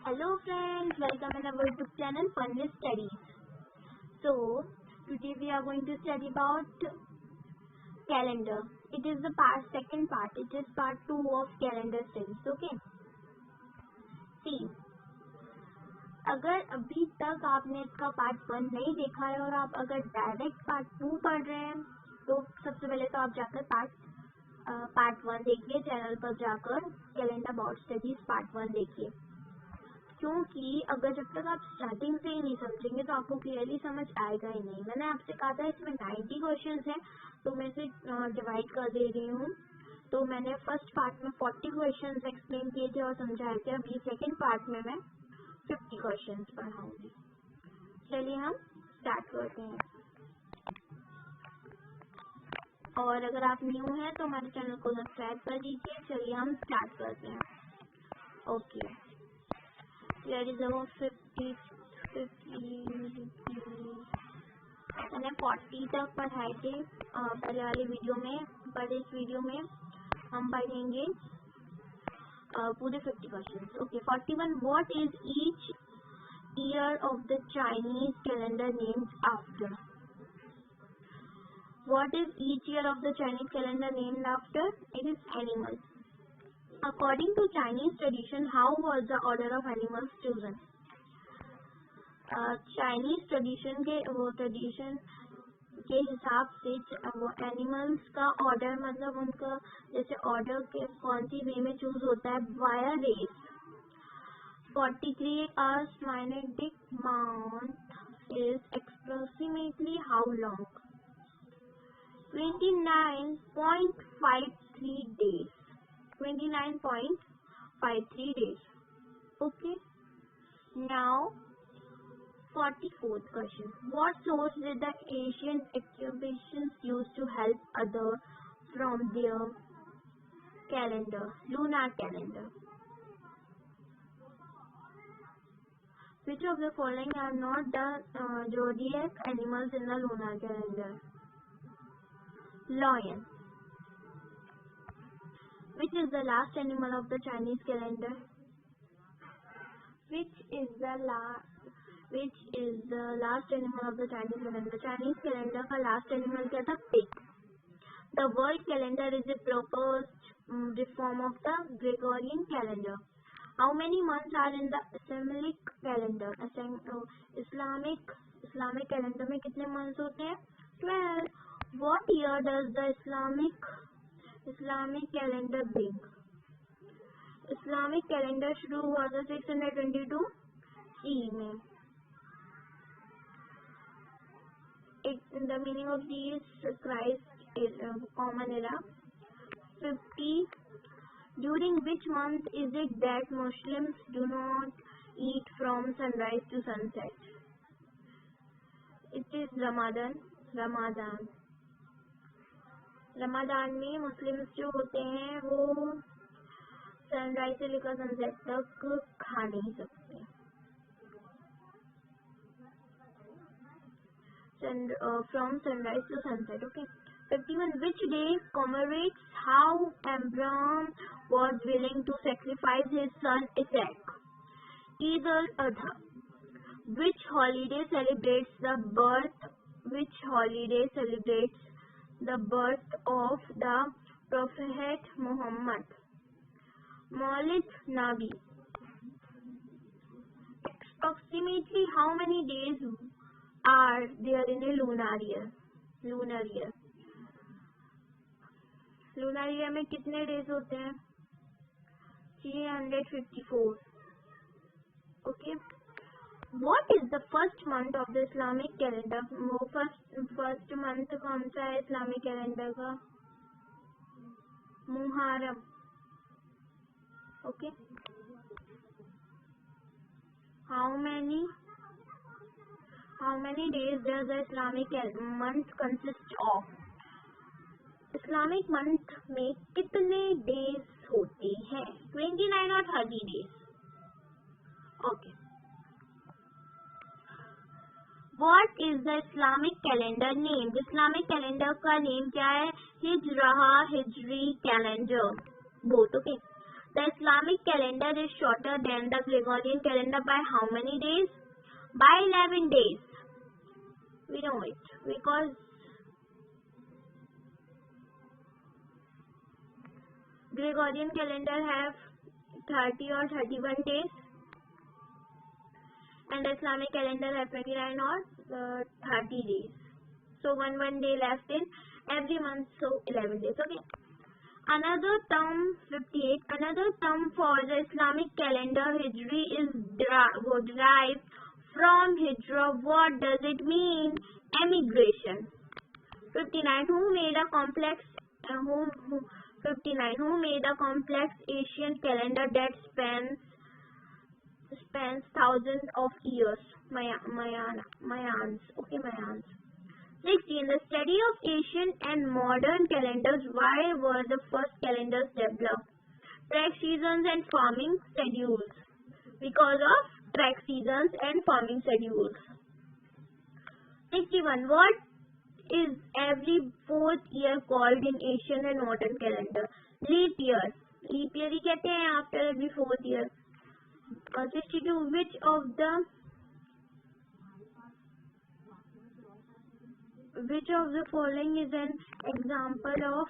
Hello friends, welcome in our YouTube channel Funny Studies. So today we are going to study about calendar. It is the second part. It is part 2 of calendar studies. Okay. See, अगर अभी तक आपने इसका part 1 नहीं देखा है और आप अगर डायरेक्ट पार्ट 2 पढ़ रहे हैं तो सबसे पहले तो आप जाकर पार्ट 1 देखिए, चैनल पर जाकर कैलेंडर बोर्ड स्टडीज पार्ट 1 देखिए, क्योंकि अगर जब तक आप स्टार्टिंग से ही नहीं समझेंगे तो आपको क्लियरली समझ आएगा ही नहीं। मैंने आपसे कहा था इसमें 90 क्वेश्चंस हैं, तो मैं इसे डिवाइड कर दे रही हूँ। तो मैंने फर्स्ट पार्ट में 40 क्वेश्चंस एक्सप्लेन किए थे और समझाए थे। अभी सेकंड पार्ट में मैं 50 क्वेश्चंस पढ़ाऊंगी। चलिए हम स्टार्ट करते हैं। और अगर आप न्यू हैं तो हमारे चैनल को सब्सक्राइब कर दीजिए। चलिए हम स्टार्ट करते हैं। ओके, There is about 50 मैंने 40 तक पढ़ाए थे पहले वाली वीडियो में, पर इस वीडियो में हम पढ़ेंगे पूरे 50 question. Okay, 41 What is each year of the Chinese calendar named after? What is each year of the Chinese calendar named after? It is animals. According to Chinese tradition, how was the order of animals chosen? Chinese tradition के हिसाब से वो animals का order, मतलब उनका जैसे order के कौन सी वे में चूज होता है, via race. 43 hours magnetic month is approximately how long? 29.53 days. 29.53 days. Okay. Now, 44th question. What source did the ancient Egyptians use to help others from their calendar? Lunar calendar. Which of the following are not the zodiac animals in the lunar calendar? Lion. Which is the last animal of the Chinese calendar? Which is the last animal of the Chinese calendar? Chinese calendar का last animal क्या था? Pig. The world calendar is a proposed reform of the Gregorian calendar. How many months are in the Islamic calendar? Islamic calendar में कितने months होते हैं? 12. What year does the Islamic calendar bring? Islamic calendar शुरू हुआ था 622 CE में. The meaning of these Christ is common era. 50. During which month is it that Muslims do not eat from sunrise to sunset? It is Ramadan. Ramadan में Muslims जो होते हैं वो sunrise से लेकर सनसेट तक खा नहीं सकते। From sunrise to sunset. Okay. 51. Which day commemorates how Abraham was willing to sacrifice his son Isaac? Eid al-Adha. Which holiday celebrates the birth of the Prophet Muhammad? Maulid Nabi. Approximately how many days are there in a lunar year? Lunar year में कितने days होते हैं? 354. Okay. What is the first month of the Islamic calendar? वो first month कौन सा है Islamic calendar का? Muharram. Okay. How many days does the Islamic month consist of? Islamic month में कितने days होते हैं? 29 और 30 days. Okay. What is the Islamic calendar name? Islamic calendar का नेम क्या है? Hijri calendar. Both. Okay. The Islamic calendar is shorter than the Gregorian calendar by how many days? By 11 days. We know it because Gregorian calendar have 30 or 31 days and the Islamic calendar have 29 or 30 days. So one day left in every month, so 11 days. Okay. Another term 58. Another term for the Islamic calendar Hijri is derived from Hijra. What does it mean? Emigration. 59. Who made a complex? 59. Who made a complex Asian calendar that spans thousands of years? Mayans. Okay, Mayans. 16. The study of ancient and modern calendars. Why were the first calendars developed? Track seasons and farming schedules. Because of track seasons and farming schedules. 61. What is every fourth year called in Asian and modern calendar? Leap year. Leap year ही कहते हैं after every fourth year. 62. Which of the following is an example of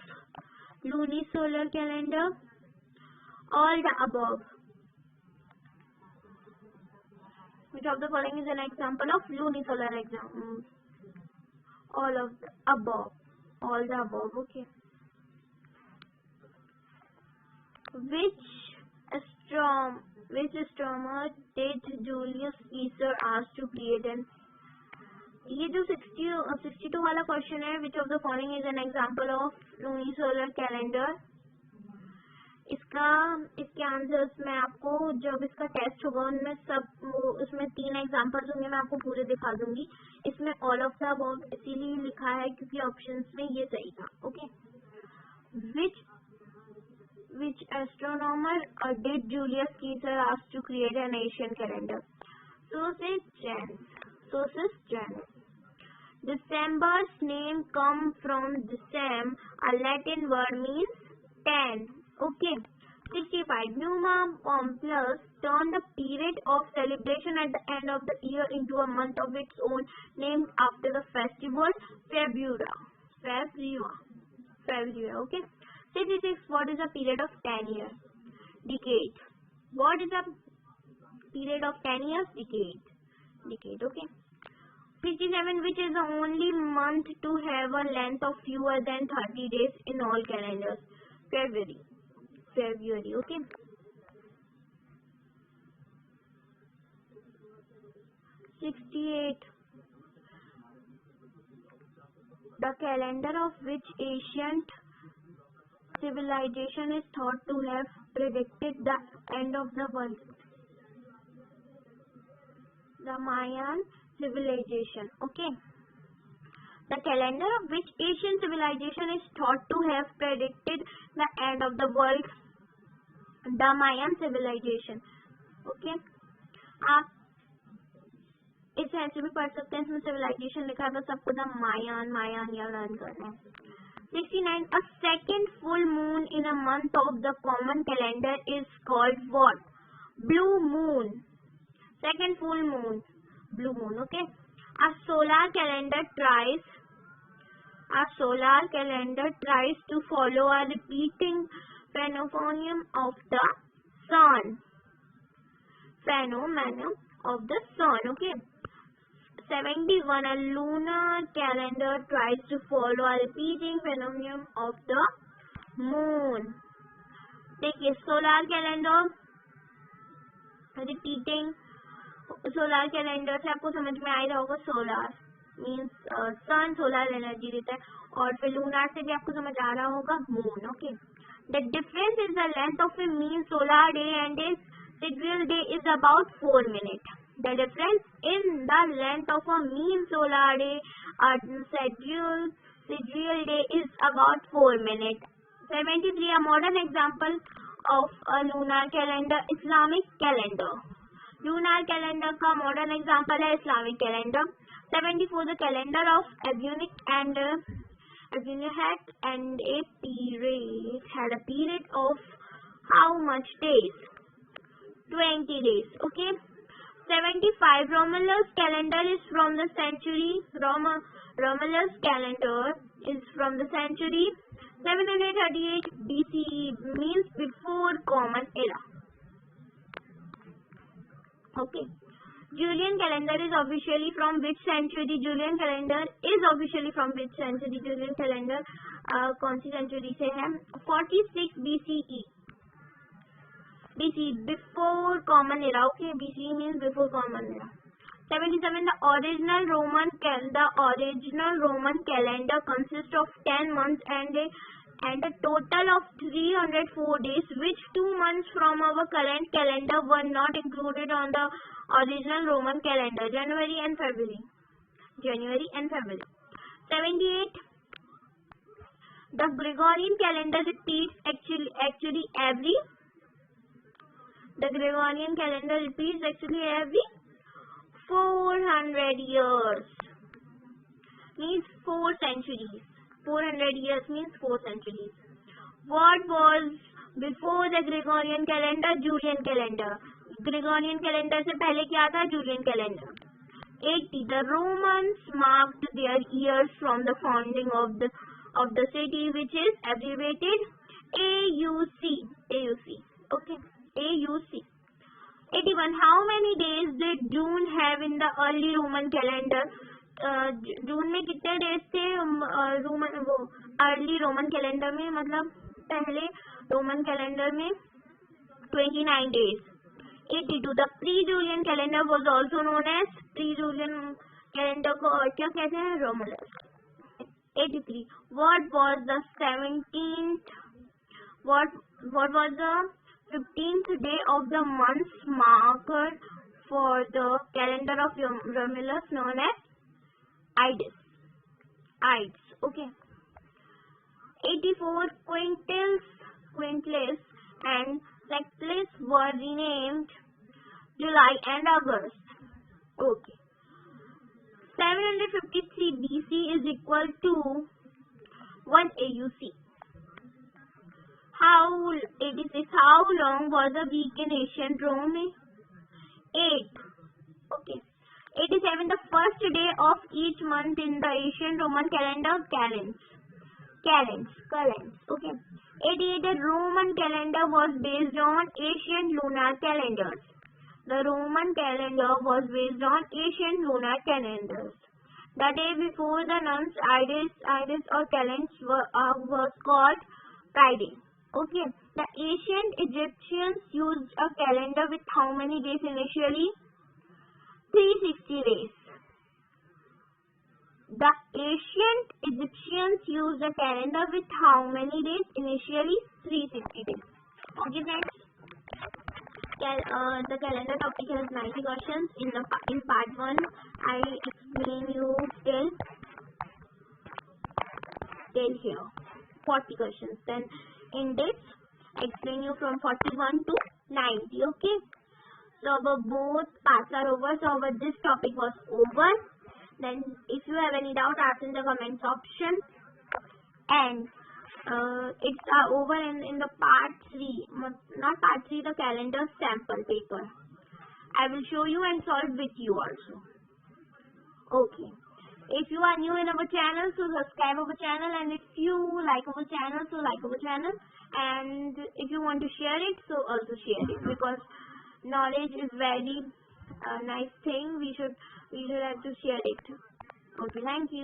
lunisolar calendar? All the above. Which of the following is an example of lunisolar example? All of the above. All the above. Okay. Which astronomer did Julius Caesar ask to create an? ये जो 62 वाला question है, which of the following is an example of lunisolar calendar? इसके answers मैं आपको जब इसका test होगा उसमें 3 एग्जांपल्स होंगे, मैं आपको पूरे दिखा दूंगी. इसमें ऑल ऑफ द अबव इसीलिए लिखा है क्योंकि ऑप्शंस में ये सही था. Okay. Which astronomer did Julius Caesar ask to create an Asian calendar? Sources Janus. December's name comes from Decem, a Latin word means 10. Okay. 65. Numa Pompilius turned the period of celebration at the end of the year into a month of its own, named after the festival February. Okay. 66. What is the period of 10 years? Decade. What is the period of 10 years? Decade. Okay. 67. Which is the only month to have a length of fewer than 30 days in all calendars? February. Okay. 68. The calendar of which ancient civilization is thought to have predicted the end of the world? The Mayan civilization. Okay. The calendar of which Asian civilization is thought to have predicted the end of the world? The Mayan civilization. Okay. आप इस ऐसे भी पढ़ सकते हैं, इसमें civilization लिखा है, बस आपको the Mayan या learn करना है. 69. A second full moon in a month of the common calendar is called what? Blue moon. Second full moon. Blue moon. Okay. A solar calendar tries to follow a repeating phenomenon of the sun. Okay. 71. A lunar calendar tries to follow a repeating phenomenon of the moon. देखिए solar calendar repeating. Solar calendar से आपको समझ में आ रहा होगा, solar means sun solar energy देता है, और फिर लूनार से भी आपको समझ आ रहा होगा moon. Okay. The difference in the length of A mean solar day and A sidereal day is about 4 minutes. The difference in the length of a mean solar day and sidereal day is about 4 minutes. 73. A modern example of a lunar calendar, Islamic calendar. Lunar calendar का modern example है Islamic calendar. 74. The calendar of Abionic and had a period of How much days? 20 days. Okay. 75. Romulus calendar is from the century. Romulus calendar is from the century 738 BCE, means before Common Era. Okay. Julian calendar is officially from which century? Julian calendar is officially from which century? Julian calendar कौन सी century से है? 46 BCE. BCE, before Common Era. Okay, BCE means before Common Era. 77. The original Roman calendar consists of 10 months and a total of 304 days, which 2 months from our current calendar were not included on the original Roman calendar, January and February. 78. The Gregorian calendar repeats every 400 years, means 4 centuries. 400 years means 4 centuries. What was before the Gregorian calendar? Julian calendar. Gregorian calendar से पहले क्या था? Julian calendar. 80. The Romans marked their years from the founding of the city, which is abbreviated AUC. Okay, AUC. 81. How many days did June have in the early Roman calendar? जून में कितने days थे early Roman calendar में, मतलब पहले Roman calendar में 29 days. 82. The pre-Julian calendar was also known as pre-Julian calendar को और क्या कहते हैं? Romulus. 83. What was the 15th day of the month marked for the calendar of Romulus, known as Ides. Okay. 84. Quintilis and Sextilis were renamed July and August. Okay. 753 BC is equal to 1 AUC. 86. How long was a week in ancient Rome? 8. Okay. 87. The first day of each month in the ancient Roman calendar, calends. Okay. 88. The Roman calendar was based on ancient lunar calendars. The Roman calendar was based on ancient lunar calendars. The day before the month's Ides or calends was called Friday. Okay. The ancient Egyptians used a calendar with how many days initially? 360 days. The ancient Egyptians used a calendar with how many days? Initially 360 days. Okay, friends. The calendar topic has 90 questions. In part 1, I explain you till here 40 questions. Then in this, I explain you from 41 to 90. Okay. So our both parts are over. So our this topic was over. Then if you have any doubt, ask in the comments option. And it's over in the part 3, not part 3, the calendar sample paper. I will show you and solve with you also. Okay. If you are new in our channel, so subscribe our channel, and if you like our channel, so like our channel, and if you want to share it, so also share it, because knowledge is very nice thing. We should have to share it. Okay, thank you.